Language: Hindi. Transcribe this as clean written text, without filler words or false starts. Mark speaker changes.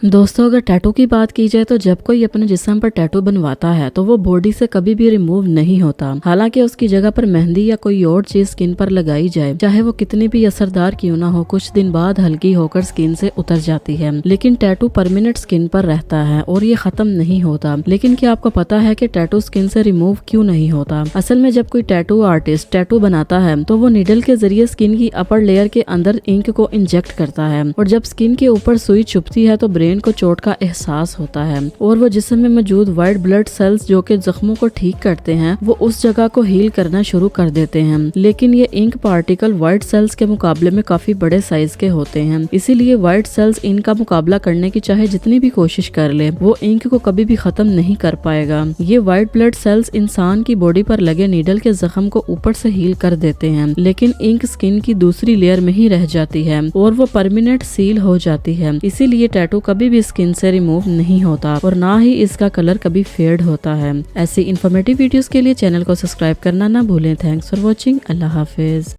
Speaker 1: दोस्तों, अगर टैटू की बात की जाए तो जब कोई अपने जिस्म पर टैटू बनवाता है तो वो बॉडी से कभी भी रिमूव नहीं होता। हालांकि उसकी जगह पर मेहंदी या कोई और चीज स्किन पर लगाई जाए, चाहे वो कितनी भी असरदार क्यों ना हो, कुछ दिन बाद हल्की होकर स्किन से उतर जाती है। लेकिन टैटू परमानेंट स्किन पर रहता है और ये खत्म नहीं होता। लेकिन क्या आपको पता है कि टैटू स्किन से रिमूव क्यों नहीं होता? असल में जब कोई टैटू आर्टिस्ट टैटू बनाता है तो वो नीडल के जरिए स्किन की अपर लेयर के अंदर इंक को इंजेक्ट करता है, और जब स्किन के ऊपर सुई चुभती है तो ब्रेन को चोट का एहसास होता है और वो जिस्म में मौजूद व्हाइट ब्लड सेल्स जो कि जख्मों को ठीक करते हैं वो उस जगह को हील करना शुरू कर देते हैं। लेकिन ये इंक पार्टिकल व्हाइट सेल्स के मुकाबले में काफी बड़े साइज के होते हैं, इसीलिए व्हाइट सेल्स इनका मुकाबला करने की चाहे जितनी भी कोशिश कर ले वो इंक को कभी भी खत्म नहीं कर पाएगा। ये व्हाइट ब्लड सेल्स इंसान की बॉडी पर लगे नीडल के जख्म को ऊपर से हील कर देते हैं, लेकिन इंक स्किन की दूसरी लेयर में ही रह जाती है और वो परमानेंट सील हो जाती है। इसीलिए टैटू कभी भी स्किन से रिमूव नहीं होता और ना ही इसका कलर कभी फेड होता है। ऐसी इन्फॉर्मेटिव वीडियोस के लिए चैनल को सब्सक्राइब करना ना भूलें। Thanks for watching. Allah Hafiz.